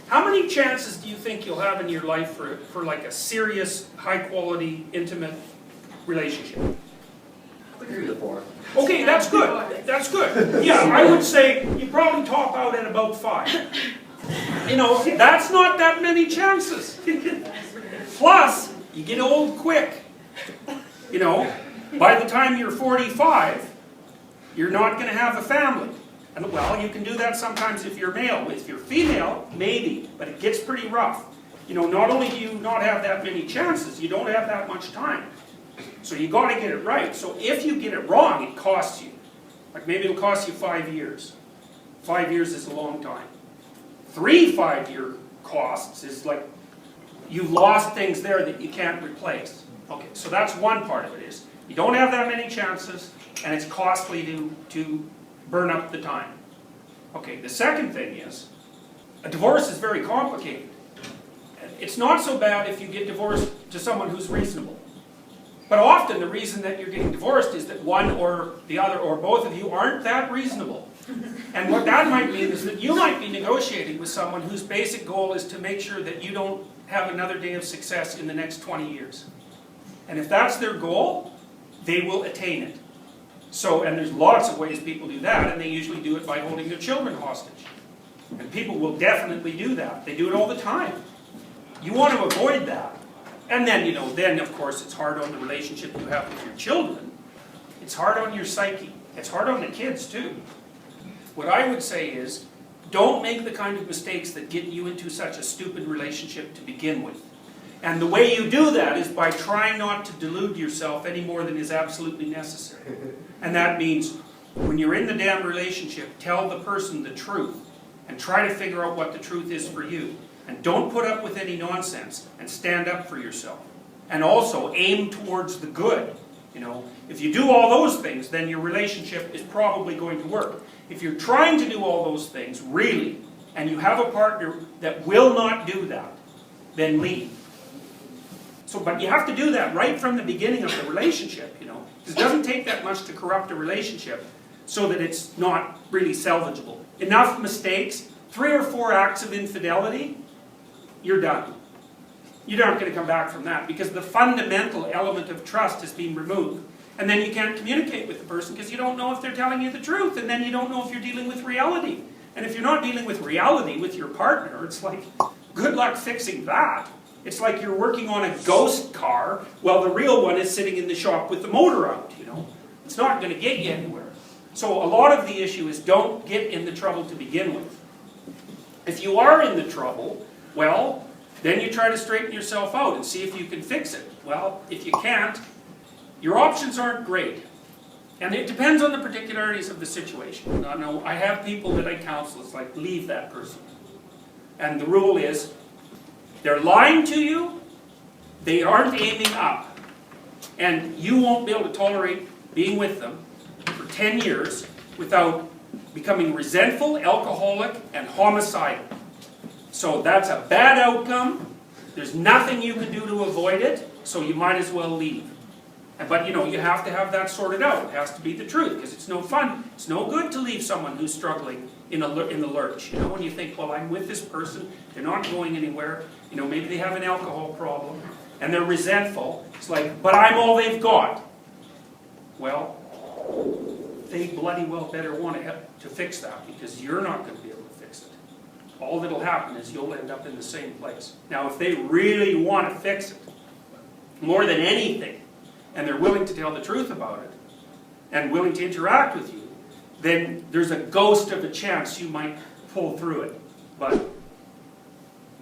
How many chances do you think you'll have in your life for like a serious, high-quality, intimate relationship? 3 to 4. Okay, that's good. That's good. Yeah, I would say you probably top out at about 5. You know, that's not that many chances. Plus, you get old quick. You know, by the time you're 45, you're not going to have a family. And well, you can do that sometimes if you're male. If you're female, maybe, but it gets pretty rough. You know, not only do you not have that many chances, you don't have that much time. So you got to get it right. So if you get it wrong, it costs you. Like maybe it'll cost you 5 years. 5 years is a long time. 3 5-year costs is like you've lost things there that you can't replace. Okay, so that's one part of it is you don't have that many chances and it's costly to burn up the time. Okay, the second thing is a divorce is very complicated. It's not so bad if you get divorced to someone who's reasonable. But often the reason that you're getting divorced is that one or the other or both of you aren't that reasonable. And what that might mean is that you might be negotiating with someone whose basic goal is to make sure that you don't have another day of success in the next 20 years. And if that's their goal, they will attain it. So, and there's lots of ways people do that, and they usually do it by holding their children hostage. And people will definitely do that. They do it all the time. You want to avoid that. And then, you know, then of course it's hard on the relationship you have with your children. It's hard on your psyche. It's hard on the kids too. What I would say is, don't make the kind of mistakes that get you into such a stupid relationship to begin with. And the way you do that is by trying not to delude yourself any more than is absolutely necessary. And that means, when you're in the damn relationship, tell the person the truth. And try to figure out what the truth is for you. And don't put up with any nonsense. And stand up for yourself. And also, aim towards the good. You know, if you do all those things, then your relationship is probably going to work. If you're trying to do all those things, really, and you have a partner that will not do that, then leave. So, but you have to do that right from the beginning of the relationship, you know. Because it doesn't take that much to corrupt a relationship so that it's not really salvageable. Enough mistakes, 3 or 4 acts of infidelity, you're done. You're not going to come back from that because the fundamental element of trust has been removed. And then you can't communicate with the person because you don't know if they're telling you the truth. And then you don't know if you're dealing with reality. And if you're not dealing with reality with your partner, it's like, good luck fixing that. It's like you're working on a ghost car while the real one is sitting in the shop with the motor out, you know. It's not going to get you anywhere. So a lot of the issue is don't get in the trouble to begin with. If you are in the trouble, well, then you try to straighten yourself out and see if you can fix it. Well, if you can't, your options aren't great. And it depends on the particularities of the situation. I know I have people that I counsel, it's like, leave that person. And the rule is, they're lying to you, they aren't aiming up. And you won't be able to tolerate being with them for 10 years without becoming resentful, alcoholic, and homicidal. So that's a bad outcome. There's nothing you can do to avoid it, so you might as well leave. But you know, you have to have that sorted out. It has to be the truth, because it's no fun. It's no good to leave someone who's struggling in the lurch. You know, when you think, well, I'm with this person, they're not going anywhere. You know, maybe they have an alcohol problem, and they're resentful. It's like, but I'm all they've got. Well, they bloody well better want to fix that, because you're not going to be able to fix it. All that'll happen is you'll end up in the same place. Now, if they really want to fix it, more than anything, and they're willing to tell the truth about it, and willing to interact with you, then there's a ghost of a chance you might pull through it. But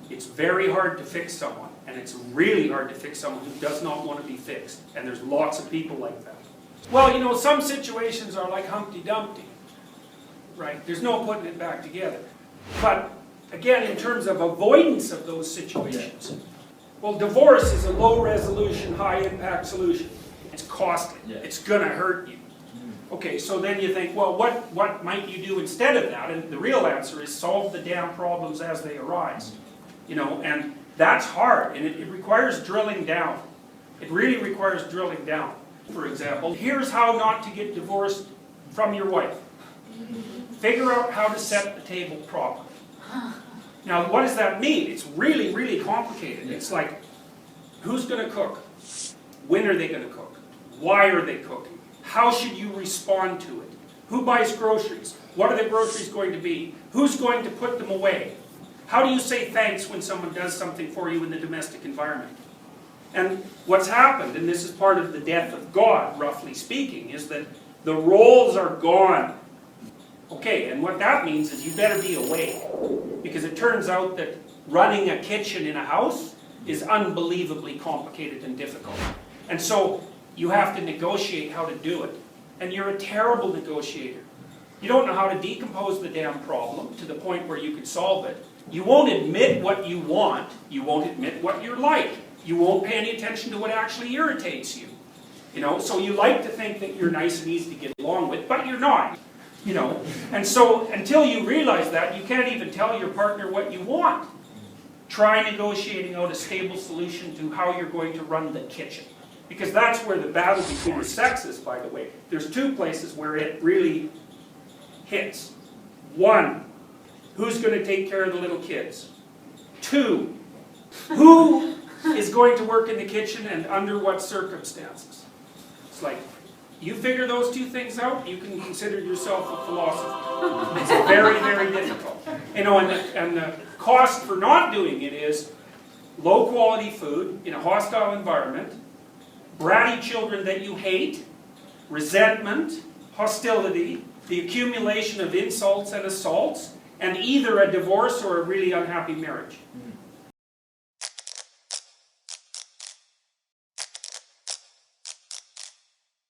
it's very hard to fix someone, and it's really hard to fix someone who does not want to be fixed. And there's lots of people like that. Well, you know, some situations are like Humpty Dumpty, right? There's no putting it back together. But again, in terms of avoidance of those situations, well, divorce is a low-resolution, high-impact solution. It's costly. It's going to hurt you. Okay, so then you think, well, what might you do instead of that? And the real answer is solve the damn problems as they arise. You know, and that's hard, and it requires drilling down. It really requires drilling down. For example, here's how not to get divorced from your wife. Figure out how to set the table properly. Now, what does that mean? It's really, really complicated. It's like, who's going to cook? When are they going to cook? Why are they cooking? How should you respond to it? Who buys groceries? What are the groceries going to be? Who's going to put them away? How do you say thanks when someone does something for you in the domestic environment? And what's happened, and this is part of the death of God, roughly speaking, is that the roles are gone. Okay, and what that means is you better be awake. Because it turns out that running a kitchen in a house is unbelievably complicated and difficult. And so you have to negotiate how to do it. And you're a terrible negotiator. You don't know how to decompose the damn problem to the point where you could solve it. You won't admit what you want. You won't admit what you're like. You won't pay any attention to what actually irritates you. You know, so you like to think that you're nice and easy to get along with, but you're not. You know, and so until you realize that, you can't even tell your partner what you want. Try negotiating out a stable solution to how you're going to run the kitchen. Because that's where the battle between the sexes, by the way. There's two places where it really hits. One, who's going to take care of the little kids? Two, who is going to work in the kitchen and under what circumstances? It's like, you figure those two things out, you can consider yourself a philosopher. It's very, very difficult. You know, and the cost for not doing it is low quality food in a hostile environment, bratty children that you hate, resentment, hostility, the accumulation of insults and assaults, and either a divorce or a really unhappy marriage.